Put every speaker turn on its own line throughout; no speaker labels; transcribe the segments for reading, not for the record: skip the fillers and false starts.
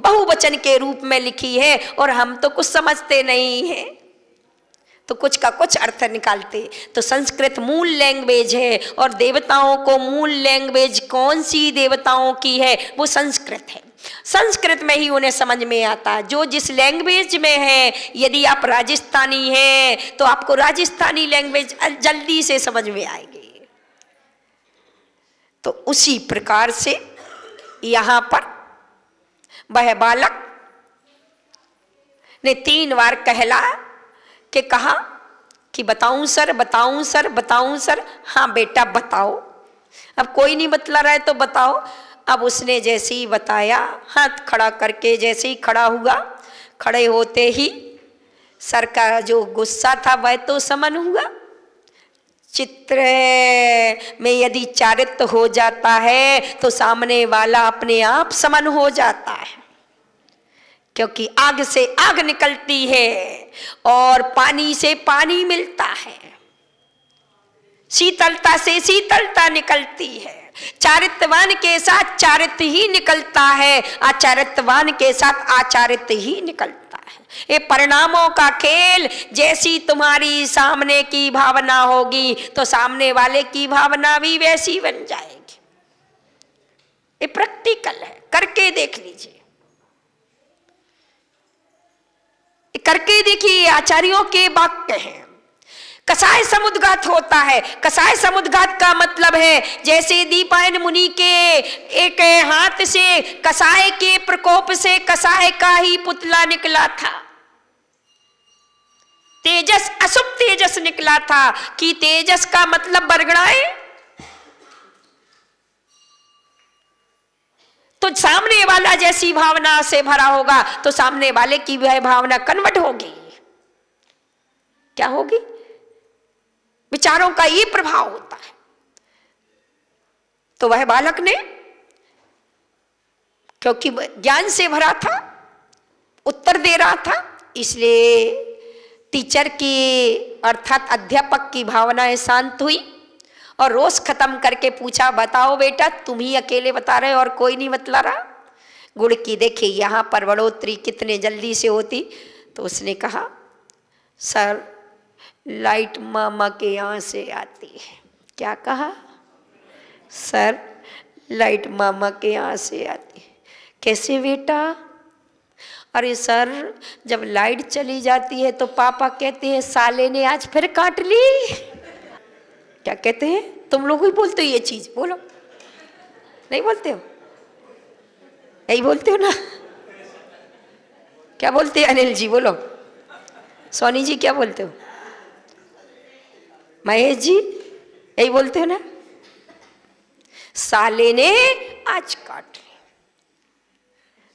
बहुवचन के रूप में लिखी है और हम तो कुछ समझते नहीं हैं, तो कुछ का कुछ अर्थ निकालते। तो संस्कृत मूल लैंग्वेज है और देवताओं को मूल लैंग्वेज कौन सी देवताओं की है? वो संस्कृत है। संस्कृत में ही उन्हें समझ में आता है। जो जिस लैंग्वेज में है, यदि आप राजस्थानी हैं तो आपको राजस्थानी लैंग्वेज जल्दी से समझ में आएगी। तो उसी प्रकार से यहां पर वह बालक ने 3 बार कहला कि कहा कि बताऊं सर, बताऊं सर, बताऊं सर। हाँ बेटा बताओ। अब कोई नहीं बतला रहा है तो बताओ। अब उसने जैसे ही बताया, हाथ खड़ा करके जैसे ही खड़ा हुआ, खड़े होते ही सर का जो गुस्सा था वह तो समन हुआ। चित्र में यदि चारित्र हो जाता है तो सामने वाला अपने आप समन हो जाता है, क्योंकि आग से आग निकलती है और पानी से पानी मिलता है, शीतलता से शीतलता निकलती है। चारित्रवान के साथ चारित्र ही निकलता है, आचारित्रवान के साथ आचारित्र ही निकलता है। ये परिणामों का खेल। जैसी तुम्हारी सामने की भावना होगी तो सामने वाले की भावना भी वैसी बन जाएगी। ये प्रैक्टिकल है, करके देख लीजिए, करके देखिए। आचार्यों के वाक्य हैं। कसाय समुद्घात होता है। कसाय समुद्घात का मतलब है जैसे दीपायन मुनि के एक हाथ से कसाय के प्रकोप से कसाय का ही पुतला निकला था, तेजस अशुभ तेजस निकला था। कि तेजस का मतलब बरगड़ाए, तो सामने वाला जैसी भावना से भरा होगा तो सामने वाले की वह भावना कन्वर्ट होगी। क्या होगी? विचारों का ये प्रभाव होता है। तो वह बालक ने, क्योंकि ज्ञान से भरा था, उत्तर दे रहा था, इसलिए टीचर की अर्थात अध्यापक की भावनाएं शांत हुई और रोष खत्म करके पूछा, बताओ बेटा, तुम ही अकेले बता रहे हो और कोई नहीं बतला रहा? गुण की देखिए यहाँ पर बढ़ोतरी कितने जल्दी से होती। तो उसने कहा, सर लाइट मामा के यहाँ से आती है। क्या कहा? सर लाइट मामा के यहाँ से आती है। कैसे बेटा? अरे सर, जब लाइट चली जाती है तो पापा कहते हैं साले ने आज फिर काट ली। क्या कहते हैं? तुम लोग ही बोलते हो ये चीज, बोलो। नहीं बोलते हो? यही बोलते हो ना? क्या बोलते हैं अनिल जी? बोलो। सोनी जी क्या बोलते हो? महेश जी यही बोलते हो ना? साले ने आज काट ली।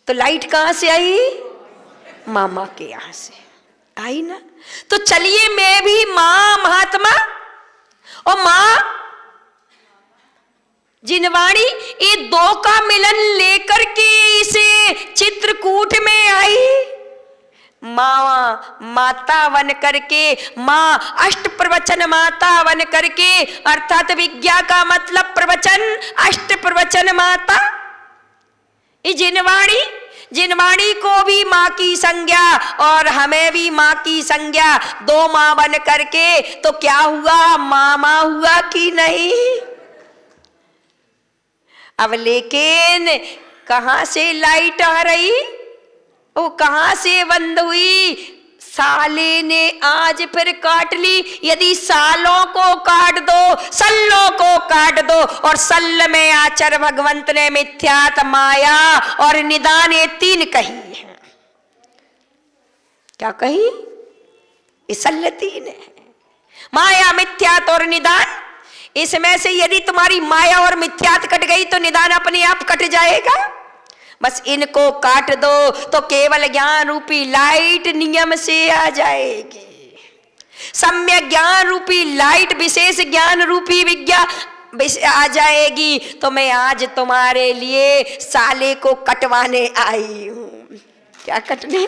तो लाइट कहां से आई? मामा के यहां से आई ना। तो चलिए मैं भी मां महात्मा और मां जिनवाणी, ये दो का मिलन लेकर के इसे चित्रकूट में आई। माँ माता बन करके, माँ अष्ट प्रवचन माता बन करके, अर्थात विज्ञा का मतलब प्रवचन, अष्ट प्रवचन माता। ये जिनवाणी, जिनवाणी को भी माँ की संज्ञा और हमें भी माँ की संज्ञा, दो माँ बन करके तो क्या हुआ? मामा हुआ कि नहीं? अब लेकिन कहां से लाइट आ रही? वो कहां से बंद हुई? साले ने आज फिर काट ली। यदि सालों को काट दो, सल्लों को काट दो, और सल्ल में आचर भगवंत ने मिथ्यात, माया और निदान ये 3 कही है। क्या कही? ये सल्ल 3 है, माया, मिथ्यात और निदान। इसमें से यदि तुम्हारी माया और मिथ्यात कट गई तो निदान अपने आप कट जाएगा। बस इनको काट दो तो केवल ज्ञान रूपी लाइट नियम से आ जाएगी। सम्यक ज्ञान रूपी लाइट, विशेष ज्ञान रूपी विज्ञा आ जाएगी। तो मैं आज तुम्हारे लिए साले को कटवाने आई हूं। क्या कटने?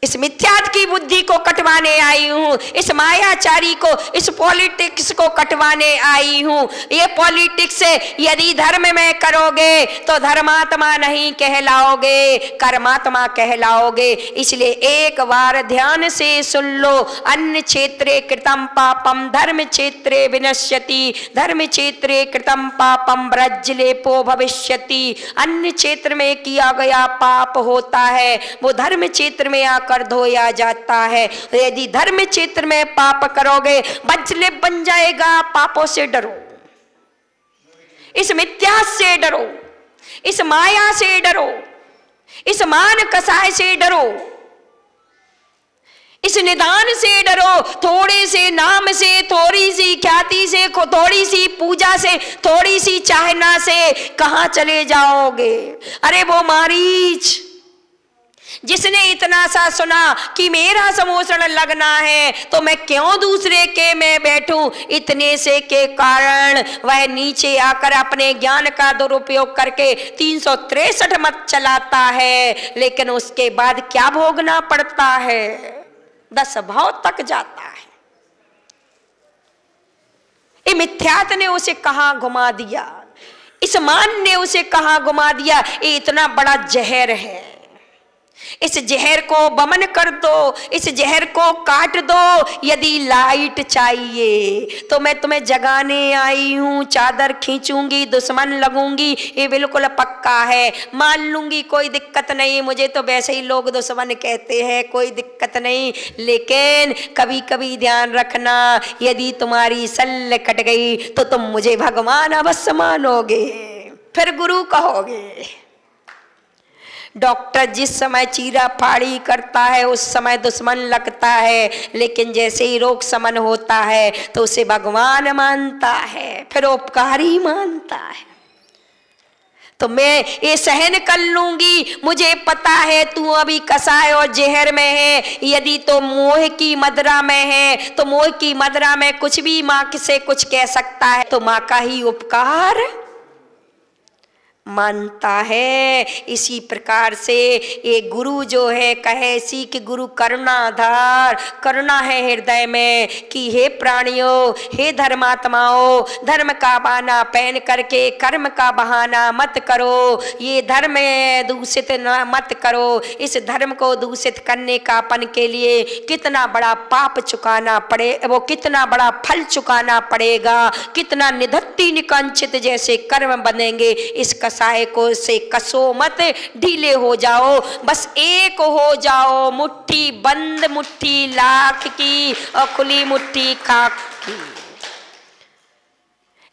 इस मिथ्यात की बुद्धि को कटवाने आई हूं, इस मायाचारी को, इस पॉलिटिक्स को कटवाने आई हूं। ये पॉलिटिक्स यदि धर्म में करोगे तो धर्मात्मा नहीं कहलाओगे, कर्मात्मा कहलाओगे। इसलिए एक बार ध्यान से सुन लो, अन्य क्षेत्रे कृतम पापम धर्म क्षेत्रे विनश्यति, धर्म क्षेत्रे कृतम पापम ब्रजलेपो भविष्यति। अन्य क्षेत्र में किया गया पाप होता है वो धर्म क्षेत्र में आकर धोया जाता है। यदि धर्म क्षेत्र में पाप करोगे वज्रलेप बन जाएगा। पापों से डरो, इस मिथ्या से डरो, इस माया से डरो, इस मान कसाय से डरो, इस निदान से डरो। थोड़े से नाम से, थोड़ी सी ख्याति से, थोड़ी सी पूजा से, थोड़ी सी चाहना से कहां चले जाओगे। अरे वो मारीच जिसने इतना सा सुना कि मेरा समोसण लगना है तो मैं क्यों दूसरे के में बैठूं, इतने से के कारण वह नीचे आकर अपने ज्ञान का दुरुपयोग करके 363 मत चलाता है। लेकिन उसके बाद क्या भोगना पड़ता है, 10 भाव तक जाता है। ये मिथ्यात ने उसे कहां घुमा दिया, इस मान ने उसे कहां घुमा दिया। ये इतना बड़ा जहर है, इस जहर को बमन कर दो, इस जहर को काट दो। यदि लाइट चाहिए तो मैं तुम्हें जगाने आई हूं, चादर खींचूंगी, दुश्मन लगूंगी, ये बिल्कुल पक्का है। मान लूंगी कोई दिक्कत नहीं, मुझे तो वैसे ही लोग दुश्मन कहते हैं, कोई दिक्कत नहीं। लेकिन कभी कभी ध्यान रखना, यदि तुम्हारी सल कट गई तो तुम मुझे भगवान अवश्य मानोगे, फिर गुरु कहोगे। डॉक्टर जिस समय चीरा फाड़ी करता है उस समय दुश्मन लगता है, लेकिन जैसे ही रोग शमन होता है तो उसे भगवान मानता है, फिर उपकारी मानता है। तो मैं ये सहन कर लूंगी, मुझे पता है तू अभी कसाय और जहर में है। यदि तो मोह की मदरा में है तो मोह की मदरा में कुछ भी माँ से कुछ कह सकता है, तो माँ का ही उपकार मानता है। इसी प्रकार से ये गुरु जो है कहे सी कि गुरु करुणाधार, करुणा है हृदय में कि हे प्राणियों, हे धर्मात्माओं, धर्म का बहाना पहन करके कर्म का बहाना मत करो, ये धर्म दूषित मत करो। इस धर्म को दूषित करने का अपन के लिए कितना बड़ा पाप चुकाना पड़े, वो कितना बड़ा फल चुकाना पड़ेगा, कितना निधत्ती निकांचित जैसे कर्म बनेंगे। इस कसाय को से कसो मत, ढीले हो जाओ, बस एक हो जाओ। मुट्ठी बंद मुट्ठी लाख की और खुली मुट्ठी खाक की।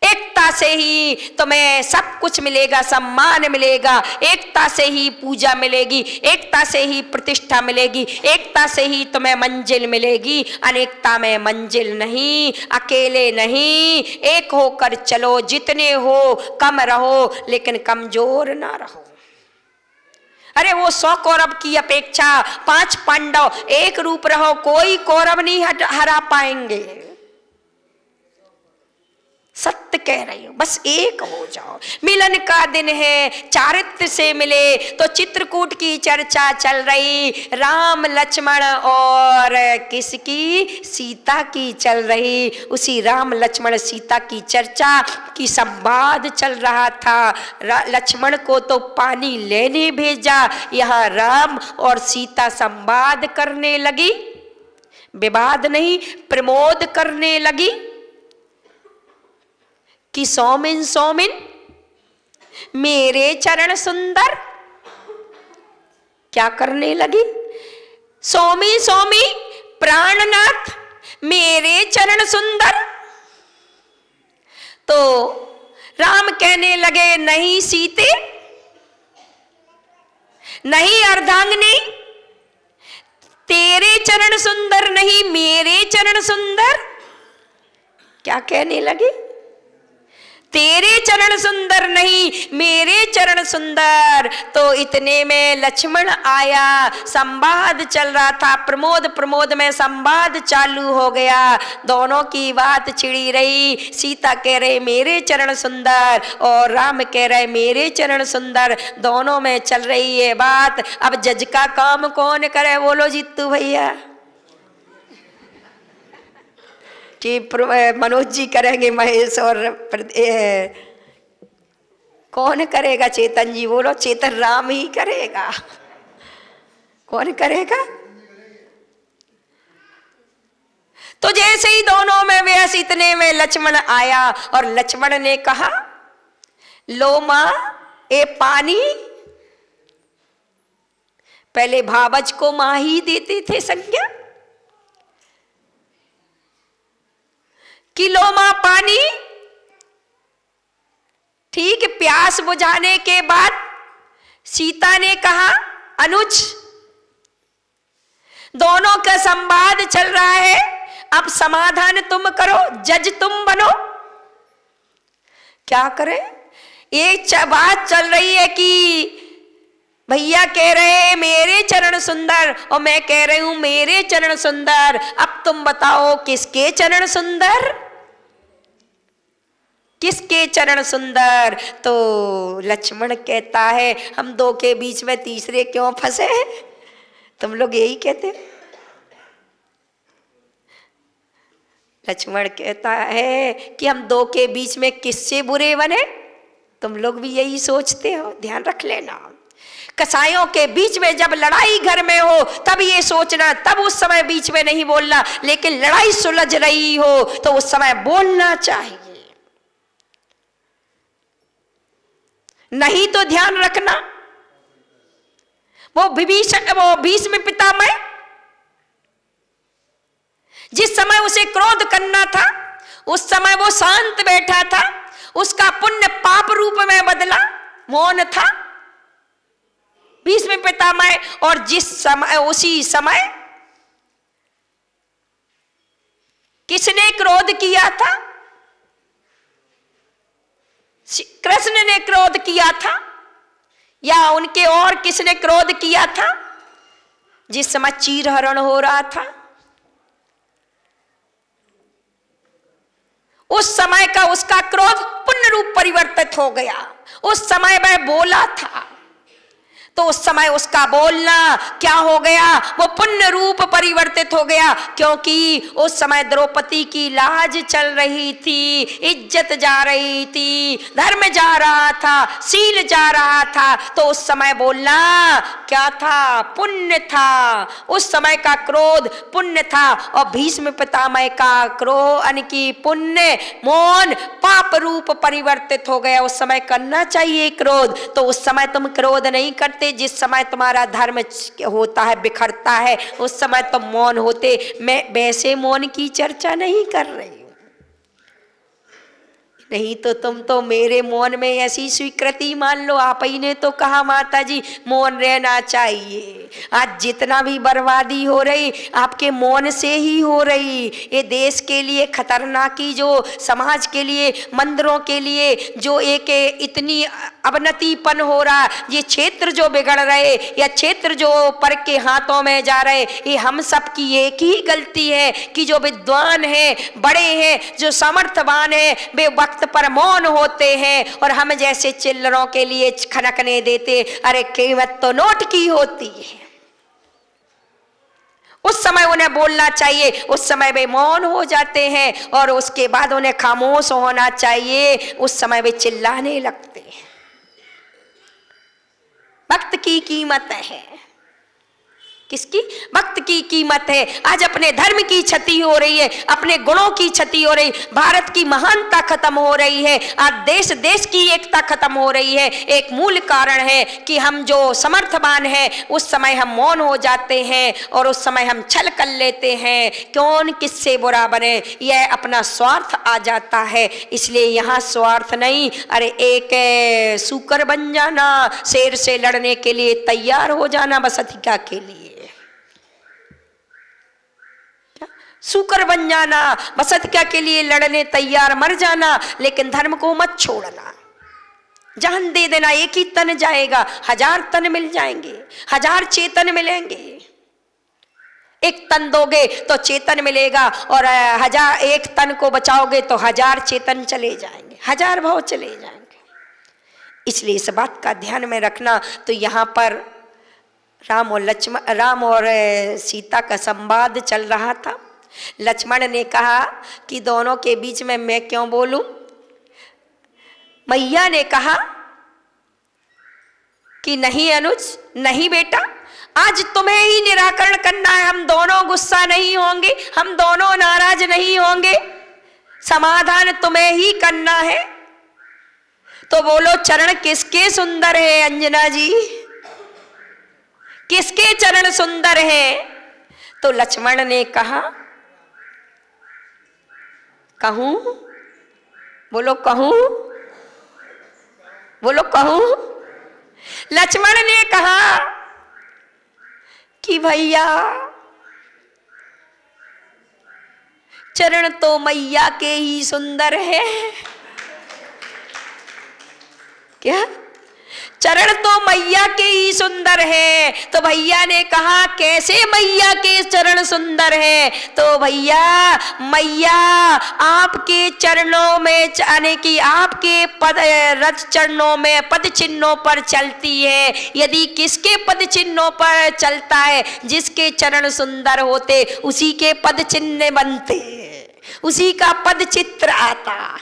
एकता से ही तुम्हें सब कुछ मिलेगा, सम्मान मिलेगा, एकता से ही पूजा मिलेगी, एकता से ही प्रतिष्ठा मिलेगी, एकता से ही तुम्हें मंजिल मिलेगी। अनेकता में मंजिल नहीं, अकेले नहीं, एक होकर चलो। जितने हो कम रहो लेकिन कमजोर ना रहो। अरे वो 100 कौरव की अपेक्षा 5 पांडव एक रूप रहो, कोई कौरव नहीं हरा पाएंगे। सत्य कह रही हूं, बस एक हो जाओ। मिलन का दिन है, चारित्र से मिले तो चित्रकूट की चर्चा चल रही, राम लक्ष्मण और किसकी, सीता की चल रही। उसी राम लक्ष्मण सीता की चर्चा की संवाद चल रहा था। लक्ष्मण को तो पानी लेने भेजा, यहाँ राम और सीता संवाद करने लगी, विवाद नहीं प्रमोद करने लगी कि सौमिन सौमिन मेरे चरण सुंदर। क्या करने लगी, सौमी सौमी प्राणनाथ मेरे चरण सुंदर। तो राम कहने लगे, नहीं सीते, नहीं अर्धांगिनी, तेरे चरण सुंदर नहीं, मेरे चरण सुंदर। क्या कहने लगे, तेरे चरण सुंदर नहीं मेरे चरण सुंदर। तो इतने में लक्ष्मण आया, संवाद चल रहा था, प्रमोद में संवाद चालू हो गया। दोनों की बात छिड़ी रही। सीता कह रहे मेरे चरण सुंदर और राम कह रहे मेरे चरण सुंदर। दोनों में चल रही है बात। अब जज का काम कौन करे? बोलो जीतू भैया। कि मनोज जी करेंगे, महेश और कौन करेगा? चेतन जी बोलो। चेतन राम ही करेगा। कौन करेगा? तो जैसे ही दोनों में व्यस, इतने में लक्ष्मण आया और लक्ष्मण ने कहा लो मां ए पानी। पहले भावज को मां ही देते थे संज्ञा कि लो मां पानी। ठीक प्यास बुझाने के बाद सीता ने कहा अनुज। दोनों का संवाद चल रहा है, अब समाधान तुम करो, जज तुम बनो। क्या करें? एक बात चल रही है कि भैया कह रहे हैं मेरे चरण सुंदर और मैं कह रही हूं मेरे चरण सुंदर। अब तुम बताओ किसके चरण सुंदर? किसके चरण सुंदर? तो लक्ष्मण कहता है हम दो के बीच में तीसरे क्यों फंसे? तुम लोग यही कहते। लक्ष्मण कहता है कि हम दो के बीच में किससे बुरे बने? तुम लोग भी यही सोचते हो, ध्यान रख लेना। कसाईयों के बीच में जब लड़ाई घर में हो तब ये सोचना, तब उस समय बीच में नहीं बोलना। लेकिन लड़ाई सुलझ रही हो तो उस समय बोलना चाहिए, नहीं तो ध्यान रखना। वो भीष्म पितामह जिस समय उसे क्रोध करना था उस समय वो शांत बैठा था, उसका पुण्य पाप रूप में बदला, मौन था भीष्म पितामह। और जिस समय उसी समय किसने क्रोध किया था? कृष्ण ने क्रोध किया था या उनके और किसने क्रोध किया था? जिस समय चीरहरण हो रहा था उस समय का उसका क्रोध पुण्य रूप परिवर्तित हो गया। उस समय वह बोला था तो उस समय उसका बोलना क्या हो गया? वो पुण्य रूप परिवर्तित हो गया, क्योंकि उस समय द्रौपदी की लाज चल रही थी, इज्जत जा रही थी, धर्म जा रहा था, शील जा रहा था। तो उस समय बोलना क्या था? पुण्य था। उस समय का क्रोध पुण्य था और भीष्म पितामह का क्रोध यानी कि पुण्य मौन पाप रूप परिवर्तित हो गया। उस समय करना चाहिए क्रोध, तो उस समय तुम क्रोध नहीं करते। जिस समय तुम्हारा धर्म होता है, बिखरता है, उस समय तुम मौन होते। मैं वैसे मौन की चर्चा नहीं कर रही हूं, नहीं तो तुम तो मेरे मौन में ऐसी स्वीकृति मान लो। आप ही ने तो कहा माता जी मौन रहना चाहिए। आज जितना भी बर्बादी हो रही आपके मौन से ही हो रही। ये देश के लिए खतरनाक की जो समाज के लिए, मंदिरों के लिए जो एक इतनी अवनतिपन हो रहा, ये क्षेत्र जो बिगड़ रहे या क्षेत्र जो पर के हाथों में जा रहे, ये हम सब की एक ही गलती है कि जो विद्वान हैं, बड़े हैं, जो सामर्थ्यवान हैं, वे वक्त पर मौन होते हैं और हम जैसे चिल्लरों के लिए खनकने देते। अरे कीमत तो नोट की होती है। उस समय उन्हें बोलना चाहिए, उस समय वे मौन हो जाते हैं और उसके बाद उन्हें खामोश होना चाहिए। उस समय वे चिल्लाने लगते हैं। वक्त की कीमत है। किसकी? वक्त की कीमत है। आज अपने धर्म की क्षति हो रही है, अपने गुणों की क्षति हो रही, भारत की महानता खत्म हो रही है, आज देश देश की एकता खत्म हो रही है। एक मूल कारण है कि हम जो समर्थवान हैं उस समय हम मौन हो जाते हैं और उस समय हम छल कर लेते हैं। कौन किससे बुरा बने, यह अपना स्वार्थ आ जाता है। इसलिए यहाँ स्वार्थ नहीं, अरे एक सूकर बन जाना, शेर से लड़ने के लिए तैयार हो जाना, बस अधिकार के लिए। सूकर बन जाना, बसतिका के लिए लड़ने तैयार मर जाना, लेकिन धर्म को मत छोड़ना। जान दे देना, एक ही तन जाएगा, 1000 तन मिल जाएंगे, 1000 चेतन मिलेंगे। एक तन दोगे तो चेतन मिलेगा, और 1 तन को बचाओगे तो 1000 चेतन चले जाएंगे, 1000 भाव चले जाएंगे। इसलिए इस बात का ध्यान में रखना। तो यहाँ पर राम और सीता का संवाद चल रहा था। लक्ष्मण ने कहा कि दोनों के बीच में मैं क्यों बोलूं। मैया ने कहा कि नहीं अनुज, नहीं बेटा, आज तुम्हें ही निराकरण करना है। हम दोनों गुस्सा नहीं होंगे, हम दोनों नाराज नहीं होंगे, समाधान तुम्हें ही करना है। तो बोलो, चरण किसके सुंदर है अंजना जी, किसके चरण सुंदर है? तो लक्ष्मण ने कहा, कहूं? बोलो कहूं? बोलो कहूं? लक्ष्मण ने कहा कि भैया चरण तो मैया के ही सुंदर है। क्या? चरण तो मैया के ही सुंदर है। तो भैया ने कहा, कैसे मैया के चरण सुंदर है? तो भैया, मैया आपके चरणों में आने की, आपके पद रथ चरणों में पद चिन्हों पर चलती है। यदि किसके पद चिन्हों पर चलता है, जिसके चरण सुंदर होते उसी के पद चिन्ह बनते, उसी का पद चित्र आता।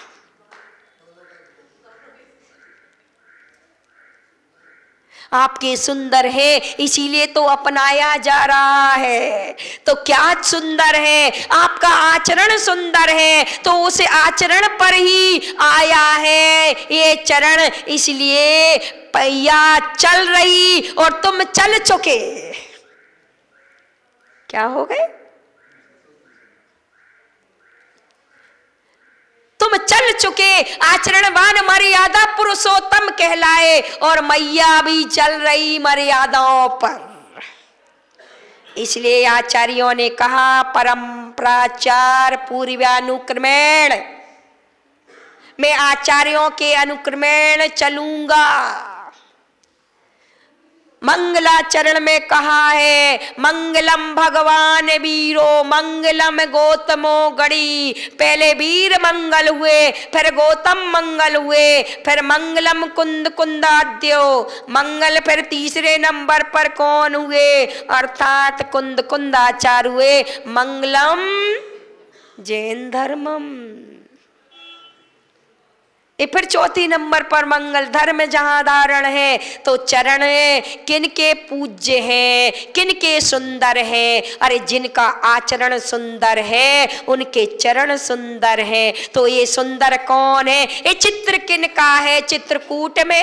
आपके सुंदर है, इसीलिए तो अपनाया जा रहा है। तो क्या सुंदर है? आपका आचरण सुंदर है, तो उस आचरण पर ही आया है ये चरण। इसलिए पैया चल रही और तुम चल चुके। क्या हो गए? तुम चल चुके, आचरणवान मर्यादा पुरुषोत्तम कहलाए, और मैया भी चल रही मर्यादाओं पर। इसलिए आचार्यों ने कहा, परंपराचार पूर्वानुक्रमेण, मैं आचार्यों के अनुक्रमेण चलूंगा। मंगलाचरण में कहा है, मंगलम भगवान वीरो मंगलम गौतमो गणी। पहले वीर मंगल हुए, फिर गौतम मंगल हुए, फिर मंगलम कुंद कुंदाद्यो मंगल, फिर तीसरे नंबर पर कौन हुए? अर्थात कुंद कुंदाचार्य हुए। मंगलम जैन धर्मम, ये फिर चौथी नंबर पर मंगल धर्म जहां धारण है। तो चरण किनके पूज्य हैं, किनके सुंदर हैं? अरे जिनका आचरण सुंदर है उनके चरण सुंदर हैं। तो ये सुंदर कौन है? ये चित्र किनका है? चित्रकूट में